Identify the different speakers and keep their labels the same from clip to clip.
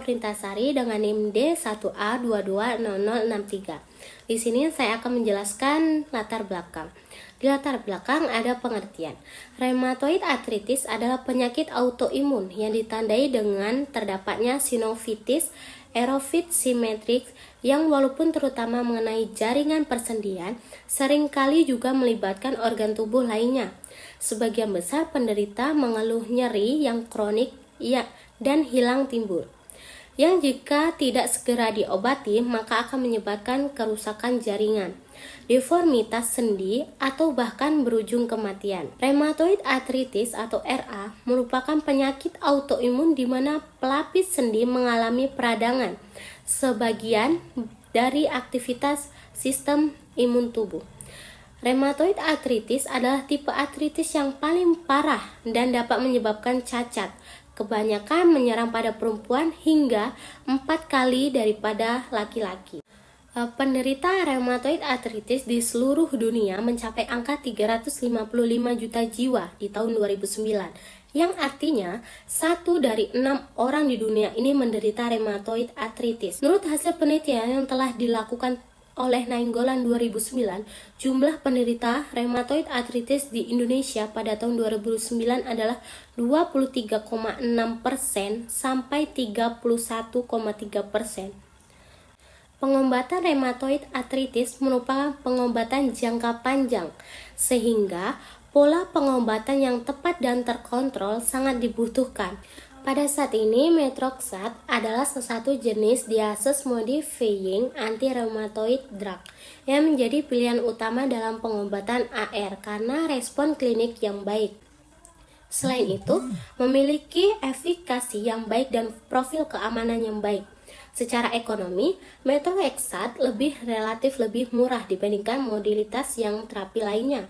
Speaker 1: Nurlintasari dengan NIM D1A220063. Di sini saya akan menjelaskan latar belakang. Di latar belakang ada pengertian. Rheumatoid arthritis adalah penyakit autoimun yang ditandai dengan terdapatnya sinovitis erofit simetrik yang walaupun terutama mengenai jaringan persendian, seringkali juga melibatkan organ tubuh lainnya. Sebagian besar penderita mengeluh nyeri yang kronik dan hilang timbul, yang jika tidak segera diobati maka akan menyebabkan kerusakan jaringan, deformitas sendi, atau bahkan berujung kematian. Rheumatoid arthritis atau RA merupakan penyakit autoimun di mana pelapis sendi mengalami peradangan, sebagian dari aktivitas sistem imun tubuh. Rheumatoid arthritis adalah tipe artritis yang paling parah dan dapat menyebabkan cacat. Kebanyakan menyerang pada perempuan hingga 4 kali daripada laki-laki. Penderita rheumatoid arthritis di seluruh dunia mencapai angka 355 juta jiwa di tahun 2009, yang artinya 1 dari 6 orang di dunia ini menderita rheumatoid arthritis. Menurut hasil penelitian yang telah dilakukan oleh Nainggolan 2009, jumlah penderita rheumatoid arthritis di Indonesia pada tahun 2009 adalah 23,6% sampai 31,3%. Pengobatan rheumatoid arthritis merupakan pengobatan jangka panjang, sehingga pola pengobatan yang tepat dan terkontrol sangat dibutuhkan. Pada saat ini, Methotrexate adalah salah satu jenis disease modifying anti-rheumatoid drug yang menjadi pilihan utama dalam pengobatan AR karena respon klinik yang baik. Selain itu, memiliki efikasi yang baik dan profil keamanan yang baik. Secara ekonomi, Methotrexate relatif lebih murah dibandingkan modalitas yang terapi lainnya.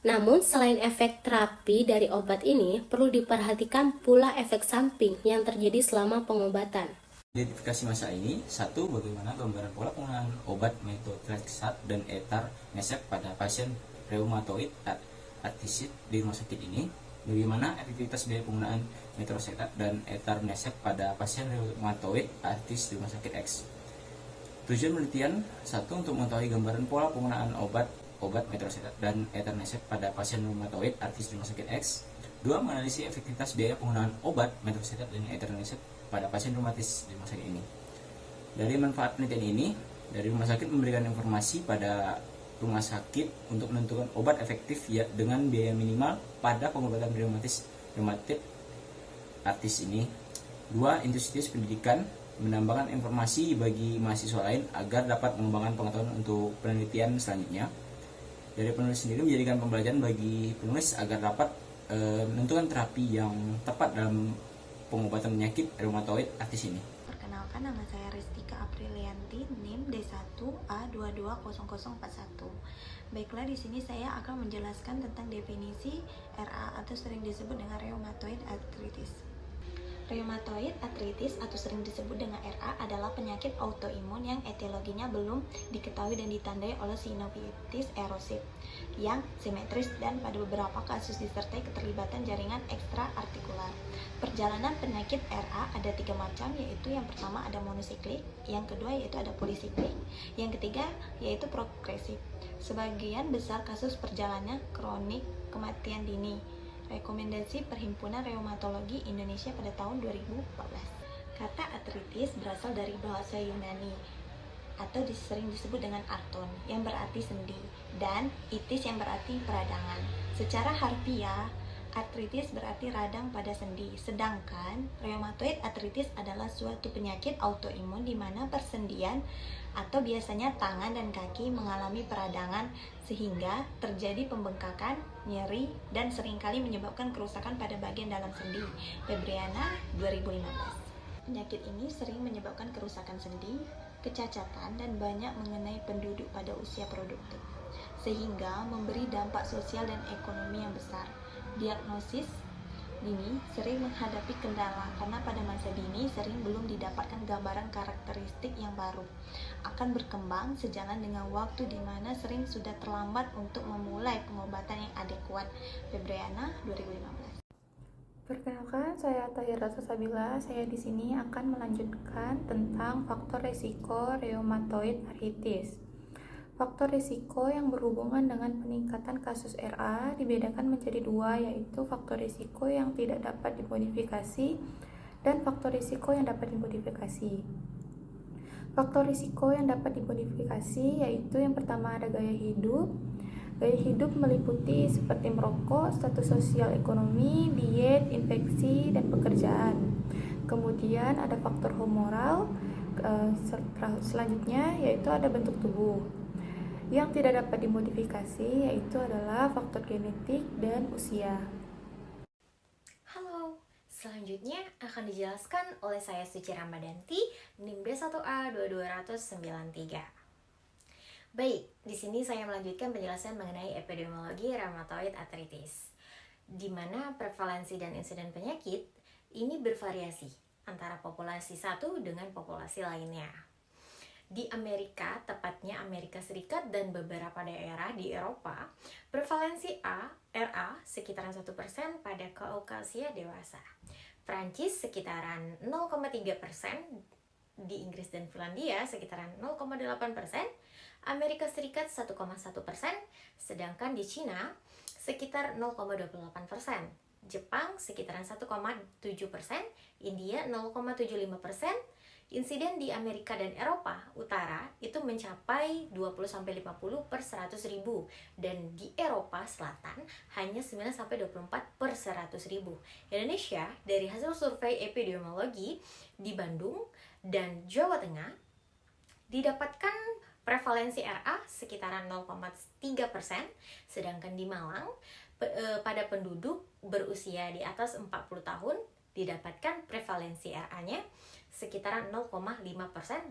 Speaker 1: Namun, selain efek terapi dari obat ini, perlu diperhatikan pula efek samping yang terjadi selama pengobatan.
Speaker 2: Identifikasi masa ini, 1. Bagaimana gambaran pola penggunaan obat Methotrexate dan etanercept pada pasien rheumatoid arthritis di rumah sakit ini. Bagaimana efektivitas biaya penggunaan Methotrexate dan etanercept pada pasien rheumatoid arthritis di rumah sakit X. Tujuan penelitian, 1. Untuk mengetahui gambaran pola penggunaan obat Methotrexate dan etanercept pada pasien rheumatoid arthritis di rumah sakit X. 2. Menganalisis efektivitas biaya penggunaan obat Methotrexate dan etanercept pada pasien rheumatis di rumah sakit ini. Dari manfaat penelitian ini, dari rumah sakit memberikan informasi pada rumah sakit untuk menentukan obat efektif dengan biaya minimal pada pengobatan rheumatik arthritis ini. 2. Institusi pendidikan menambahkan informasi bagi mahasiswa lain agar dapat mengembangkan pengetahuan untuk penelitian selanjutnya. Dari penulis sendiri menjadikan pembelajaran bagi penulis agar dapat menentukan terapi yang tepat dalam pengobatan penyakit rheumatoid arthritis ini.
Speaker 3: Perkenalkan, nama saya Restika Aprilianti, NIM D1A220041. Baiklah, di sini saya akan menjelaskan tentang definisi RA atau sering disebut dengan rheumatoid arthritis. Rheumatoid arthritis atau sering disebut dengan RA adalah penyakit autoimun yang etiologinya belum diketahui dan ditandai oleh sinovitis erosif yang simetris dan pada beberapa kasus disertai keterlibatan jaringan ekstraartikular. Perjalanan penyakit RA ada 3 macam, yaitu yang pertama ada monosiklik, yang kedua yaitu ada polisiklik, yang ketiga yaitu progresif. Sebagian besar kasus perjalanannya kronik, kematian dini. Rekomendasi Perhimpunan Reumatologi Indonesia pada tahun 2014. Kata artritis berasal dari bahasa Yunani atau sering disebut dengan arton yang berarti sendi dan itis yang berarti peradangan. Secara harfiah, artritis berarti radang pada sendi, sedangkan rheumatoid arthritis adalah suatu penyakit autoimun di mana persendian atau biasanya tangan dan kaki mengalami peradangan sehingga terjadi pembengkakan, nyeri, dan seringkali menyebabkan kerusakan pada bagian dalam sendi. Febriana 2015. Penyakit ini sering menyebabkan kerusakan sendi, kecacatan, dan banyak mengenai penduduk pada usia produktif, sehingga memberi dampak sosial dan ekonomi yang besar. Diagnosis dini sering menghadapi kendala karena pada masa dini sering belum didapatkan gambaran karakteristik yang baru. Akan berkembang sejalan dengan waktu di mana sering sudah terlambat untuk memulai pengobatan yang adekuat. Febriana 2015.
Speaker 4: Perkenalkan, saya Tahira Sabila. Saya di sini akan melanjutkan tentang faktor risiko rheumatoid arthritis. Faktor risiko yang berhubungan dengan peningkatan kasus RA dibedakan menjadi dua, yaitu faktor risiko yang tidak dapat dimodifikasi dan faktor risiko yang dapat dimodifikasi. Faktor risiko yang dapat dimodifikasi yaitu yang pertama ada gaya hidup. Gaya hidup meliputi seperti merokok, status sosial ekonomi, diet, infeksi, dan pekerjaan. Kemudian ada faktor humoral, selanjutnya yaitu ada bentuk tubuh. Yang tidak dapat dimodifikasi yaitu adalah faktor genetik dan usia.
Speaker 5: Halo, selanjutnya akan dijelaskan oleh saya Suci Ramadanti, NIM D1A22293. Baik, di sini saya melanjutkan penjelasan mengenai epidemiologi rheumatoid arthritis, di mana prevalensi dan insiden penyakit ini bervariasi antara populasi satu dengan populasi lainnya. Di Amerika, tepatnya Amerika Serikat dan beberapa daerah di Eropa, prevalensi RA sekitaran 1% pada Kaukasia dewasa. Prancis sekitaran 0,3%, di Inggris dan Finlandia sekitaran 0,8%, Amerika Serikat 1,1%, sedangkan di Cina sekitar 0,28%, Jepang sekitaran 1,7%, India 0,75%, insiden di Amerika dan Eropa Utara itu mencapai 20-50 per 100 ribu, dan di Eropa Selatan hanya 9-24 per 100 ribu. Indonesia dari hasil survei epidemiologi di Bandung dan Jawa Tengah didapatkan prevalensi RA sekitaran 0,3%, sedangkan di Malang pada penduduk berusia di atas 40 tahun didapatkan prevalensi RA-nya sekitaran 0,5%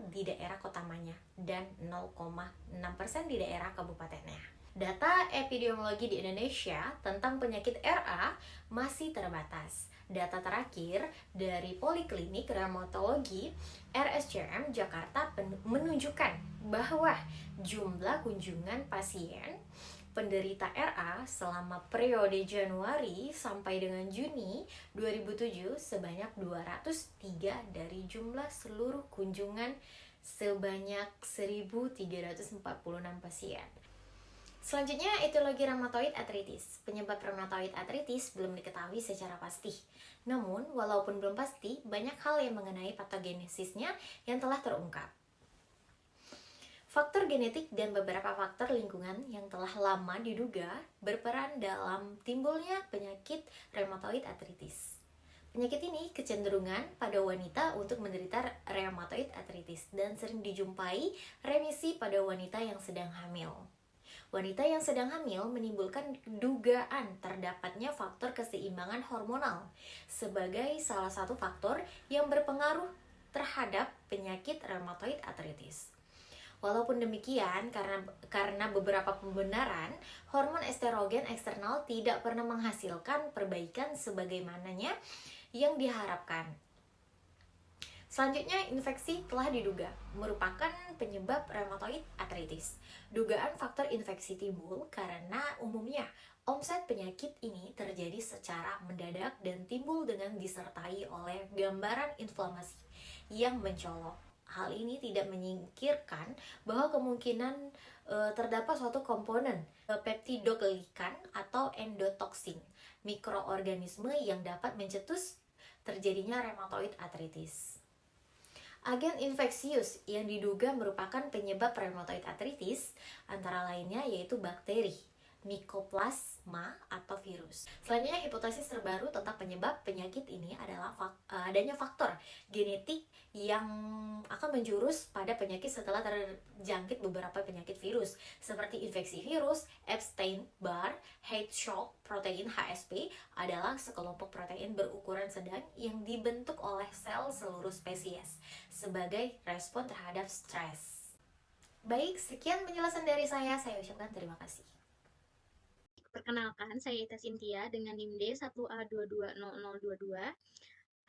Speaker 5: di daerah kota Manya dan 0,6% di daerah kabupatennya. Data epidemiologi di Indonesia tentang penyakit RA masih terbatas. Data terakhir dari Poliklinik Rheumatologi RSCM Jakarta menunjukkan bahwa jumlah kunjungan pasien penderita RA selama periode Januari sampai dengan Juni 2007 sebanyak 203 dari jumlah seluruh kunjungan sebanyak 1.346 pasien. Selanjutnya, etiologi rheumatoid arthritis. Penyebab rheumatoid arthritis belum diketahui secara pasti. Namun, walaupun belum pasti, banyak hal yang mengenai patogenesisnya yang telah terungkap. Faktor genetik dan beberapa faktor lingkungan yang telah lama diduga berperan dalam timbulnya penyakit rheumatoid arthritis. Penyakit ini kecenderungan pada wanita untuk menderita rheumatoid arthritis dan sering dijumpai remisi pada wanita yang sedang hamil. Wanita yang sedang hamil menimbulkan dugaan terdapatnya faktor keseimbangan hormonal sebagai salah satu faktor yang berpengaruh terhadap penyakit rheumatoid arthritis. Walaupun demikian, karena beberapa pembenaran, hormon estrogen eksternal tidak pernah menghasilkan perbaikan sebagaimananya yang diharapkan. Selanjutnya, infeksi telah diduga merupakan penyebab rheumatoid arthritis. Dugaan faktor infeksi timbul karena umumnya onset penyakit ini terjadi secara mendadak dan timbul dengan disertai oleh gambaran inflamasi yang mencolok. Hal ini tidak menyingkirkan bahwa kemungkinan terdapat suatu komponen peptidoglikan atau endotoksin, mikroorganisme yang dapat mencetus terjadinya rheumatoid arthritis. Agen infeksius yang diduga merupakan penyebab rheumatoid arthritis antara lainnya yaitu bakteri, Mycoplasma atau virus. Selanjutnya, hipotesis terbaru tentang penyebab penyakit ini adalah adanya faktor genetik yang akan menjurus pada penyakit setelah terjangkit beberapa penyakit virus seperti infeksi virus, Epstein-Barr, heat shock protein HSP adalah sekelompok protein berukuran sedang yang dibentuk oleh sel seluruh spesies sebagai respon terhadap stres. Baik, sekian penjelasan dari saya ucapkan terima kasih.
Speaker 6: Perkenalkan, saya Ita Cynthia dengan NIM D1A2200022.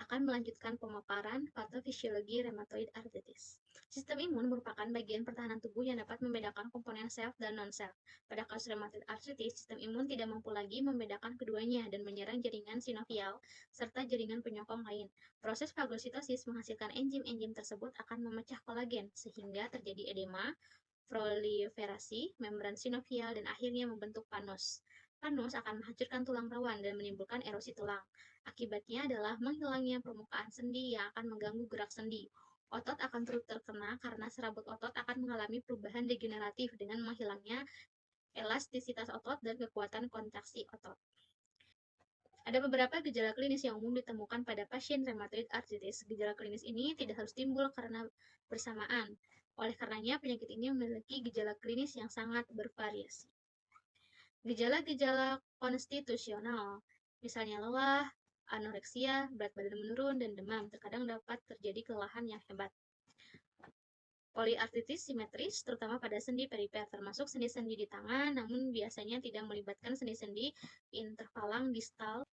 Speaker 6: akan melanjutkan pemaparan patofisiologi rheumatoid arthritis. Sistem imun merupakan bagian pertahanan tubuh yang dapat membedakan komponen self dan non-self. Pada kasus rheumatoid arthritis, sistem imun tidak mampu lagi membedakan keduanya dan menyerang jaringan sinovial serta jaringan penyokong lain. Proses fagositosis menghasilkan enzim-enzim tersebut akan memecah kolagen sehingga terjadi edema, proliferasi membran sinovial, dan akhirnya membentuk panus. Panus akan menghancurkan tulang rawan dan menimbulkan erosi tulang. Akibatnya adalah menghilangnya permukaan sendi yang akan mengganggu gerak sendi. Otot akan turut terkena karena serabut otot akan mengalami perubahan degeneratif dengan menghilangnya elastisitas otot dan kekuatan kontraksi otot. Ada beberapa gejala klinis yang umum ditemukan pada pasien rheumatoid arthritis. Gejala klinis ini tidak harus timbul karena bersamaan. Oleh karenanya, penyakit ini memiliki gejala klinis yang sangat bervariasi. Gejala-gejala konstitusional, misalnya lelah, anoreksia, berat badan menurun, dan demam, terkadang dapat terjadi kelelahan yang hebat. Poliartritis simetris, terutama pada sendi perifer, termasuk sendi-sendi di tangan, namun biasanya tidak melibatkan sendi-sendi intervalang distal.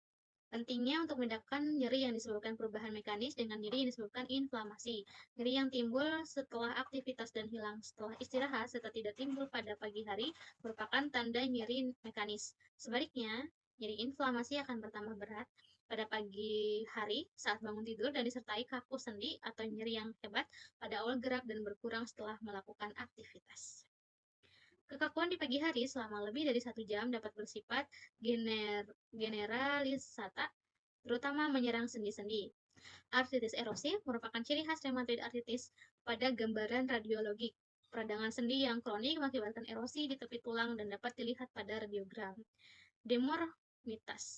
Speaker 6: Pentingnya untuk membedakan nyeri yang disebabkan perubahan mekanis dengan nyeri yang disebabkan inflamasi. Nyeri yang timbul setelah aktivitas dan hilang setelah istirahat serta tidak timbul pada pagi hari merupakan tanda nyeri mekanis. Sebaliknya, nyeri inflamasi akan bertambah berat pada pagi hari saat bangun tidur dan disertai kaku sendi atau nyeri yang hebat pada awal gerak dan berkurang setelah melakukan aktivitas. Kekakuan di pagi hari selama lebih dari 1 jam dapat bersifat generalisata, terutama menyerang sendi-sendi. Artritis erosif merupakan ciri khas rheumatoid arthritis pada gambaran radiologik. Peradangan sendi yang kronik mengakibatkan erosi di tepi tulang dan dapat dilihat pada radiogram.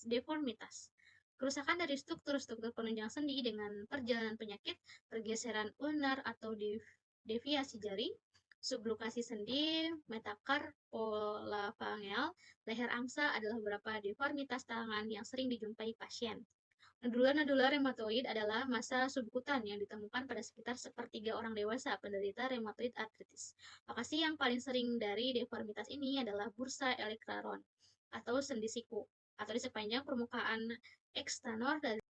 Speaker 6: Deformitas. Kerusakan dari struktur-struktur penunjang sendi dengan perjalanan penyakit, pergeseran ulnar atau deviasi jari, sublokasi sendi, metacarpolavangeal, leher angsa adalah beberapa deformitas tangan yang sering dijumpai pasien. Nodular-nodular rheumatoid adalah massa subkutan yang ditemukan pada sekitar sepertiga orang dewasa penderita rheumatoid arthritis. Lokasi yang paling sering dari deformitas ini adalah bursa electron atau sendi siku, atau di sepanjang permukaan ekstanor dari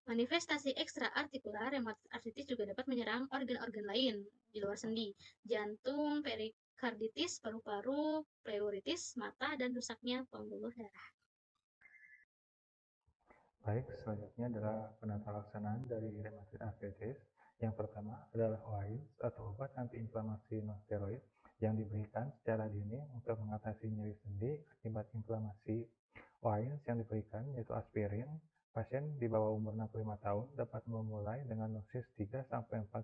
Speaker 6: manifestasi ekstraartikular rheumatoid arthritis juga dapat menyerang organ-organ lain di luar sendi, jantung, perikarditis, paru-paru, pleuritis, mata, dan rusaknya pembuluh darah.
Speaker 7: Baik, selanjutnya adalah penata laksanaan dari rheumatoid arthritis. Yang pertama adalah OAINS atau obat antiinflamasi non-steroid yang diberikan secara dini untuk mengatasi nyeri sendi akibat inflamasi. OAINS yang diberikan yaitu aspirin. Pasien di bawah umur 65 tahun dapat memulai dengan dosis 3-4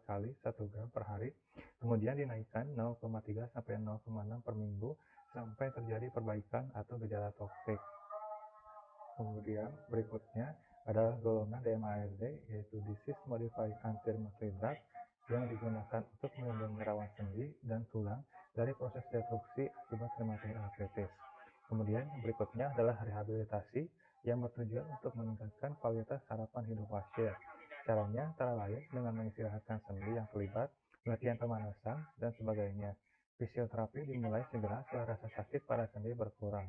Speaker 7: kali 1 gram per hari, kemudian dinaikkan 0,3 sampai 0,6 per minggu sampai terjadi perbaikan atau gejala toksik. Kemudian berikutnya adalah golongan DMARD, yaitu Disease Modified Anti-Rheumatoid Drug, yang digunakan untuk melindungi rawan sendi dan tulang dari proses destruksi akibat rheumatoid arthritis. Kemudian berikutnya adalah rehabilitasi yang bertujuan untuk meningkatkan kualitas harapan hidup pasien. Caranya antara lain dengan mengistirahatkan sendi yang terlibat, latihan pemanasan, dan sebagainya. Fisioterapi dimulai segera setelah rasa sakit pada sendi berkurang.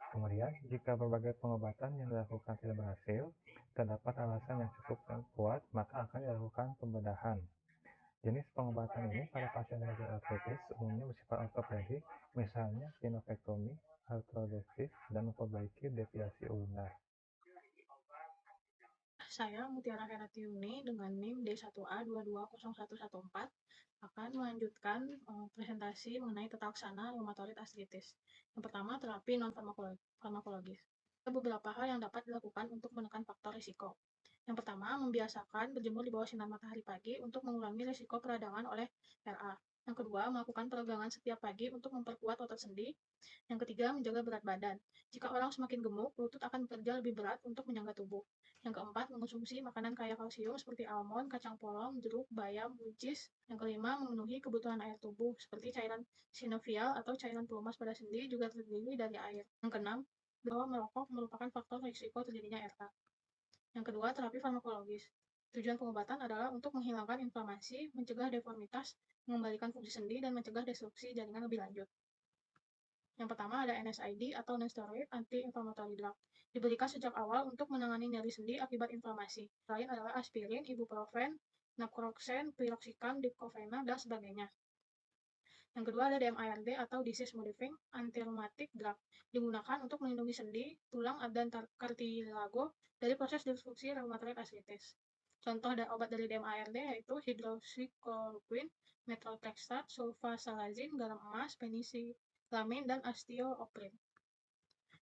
Speaker 7: Kemudian, jika berbagai pengobatan yang dilakukan tidak berhasil, terdapat alasan yang cukup kuat, maka akan dilakukan pembedahan. Jenis pengobatan ini pada pasien rheumatoid arthritis umumnya bersifat ortopedik, misalnya spinopektomi, artrodesif, dan memperbaiki deviasi ulnar.
Speaker 8: Saya Mutiara Heratiuni dengan NIM D1A220114 akan melanjutkan presentasi mengenai tata laksana rheumatoid arthritis. Yang pertama, terapi non-farmakologis. Ada beberapa hal yang dapat dilakukan untuk menekan faktor risiko. Yang pertama, membiasakan berjemur di bawah sinar matahari pagi untuk mengurangi risiko peradangan oleh RA. Yang kedua, melakukan peregangan setiap pagi untuk memperkuat otot sendi. Yang ketiga, menjaga berat badan. Jika orang semakin gemuk, lutut akan bekerja lebih berat untuk menyangga tubuh. Yang keempat, mengonsumsi makanan kaya kalsium seperti almond, kacang polong, jeruk, bayam, buncis. Yang kelima, memenuhi kebutuhan air tubuh seperti cairan sinovial atau cairan pelumas pada sendi juga terdiri dari air. Yang keenam, bahwa merokok merupakan faktor risiko terjadinya RA. Yang kedua, terapi farmakologis. Tujuan pengobatan adalah untuk menghilangkan inflamasi, mencegah deformitas, mengembalikan fungsi sendi, dan mencegah destruksi jaringan lebih lanjut. Yang pertama ada NSAID atau non-steroid anti-inflammatory drug. Diberikan sejak awal untuk menangani nyeri sendi akibat inflamasi. Lain adalah aspirin, ibuprofen, naproxen, piroxicam, diclofenac, dan sebagainya. Yang kedua ada DMARD atau disease modifying anti-rheumatic drug. Digunakan untuk melindungi sendi, tulang, dan kartilago dari proses disfungsi rheumatoid arthritis. Contoh obat dari DMARD yaitu hydroxychloroquine, methotrexate, sulfasalazine, garam emas, penisilamin, dan osteoprin.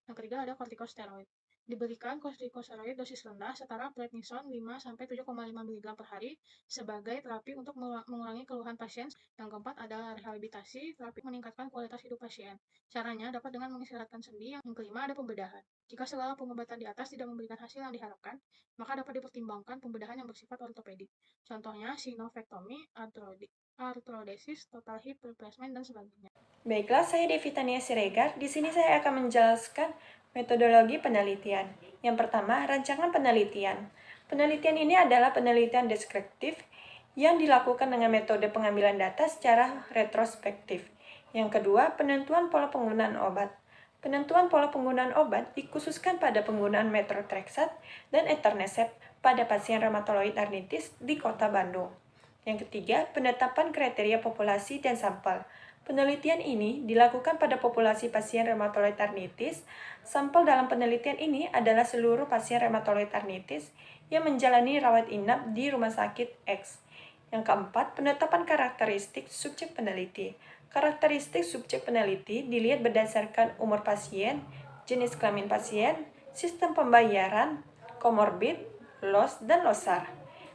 Speaker 8: Yang ketiga ada corticosteroid. Diberikan corticosteroid dosis rendah setara prednison 5-7,5 mg per hari sebagai terapi untuk mengurangi keluhan pasien. Yang keempat adalah rehabilitasi, terapi meningkatkan kualitas hidup pasien. Caranya dapat dengan mengistirahatkan sendi. Yang kelima ada pembedahan. Jika segala pengobatan di atas tidak memberikan hasil yang diharapkan, maka dapat dipertimbangkan pembedahan yang bersifat ortopedik. Contohnya sinovectomy, arthrodesis, total hip replacement, dan sebagainya.
Speaker 3: Baiklah, saya Devitania Siregar. Di sini saya akan menjelaskan metodologi penelitian. Yang pertama, rancangan penelitian. Penelitian ini adalah penelitian deskriptif yang dilakukan dengan metode pengambilan data secara retrospektif. Yang kedua, penentuan pola penggunaan obat. Penentuan pola penggunaan obat dikhususkan pada penggunaan methotrexate dan etanercept pada pasien rheumatoid arthritis di Kota Bandung. Yang ketiga, penetapan kriteria populasi dan sampel. Penelitian ini dilakukan pada populasi pasien rheumatoid arthritis. Sampel dalam penelitian ini adalah seluruh pasien rheumatoid arthritis yang menjalani rawat inap di rumah sakit X. Yang keempat, penetapan karakteristik subjek peneliti. Karakteristik subjek peneliti dilihat berdasarkan umur pasien, jenis kelamin pasien, sistem pembayaran, komorbid, LOS, dan LOSAR.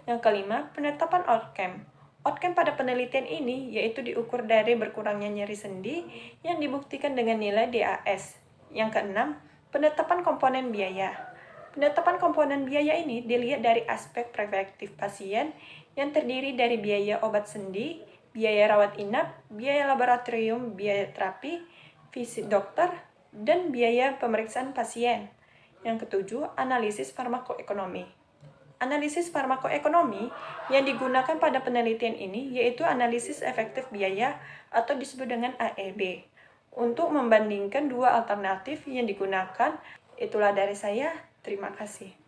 Speaker 3: Yang kelima, penetapan outcome. Outcome pada penelitian ini yaitu diukur dari berkurangnya nyeri sendi yang dibuktikan dengan nilai DAS. Yang keenam, penetapan komponen biaya. Penetapan komponen biaya ini dilihat dari aspek preventif pasien yang terdiri dari biaya obat sendi, biaya rawat inap, biaya laboratorium, biaya terapi, visit dokter, dan biaya pemeriksaan pasien. Yang ketujuh, analisis farmakoekonomi. Analisis farmakoekonomi yang digunakan pada penelitian ini yaitu analisis efektif biaya atau disebut dengan AEB untuk membandingkan dua alternatif yang digunakan. Itulah dari saya, terima kasih.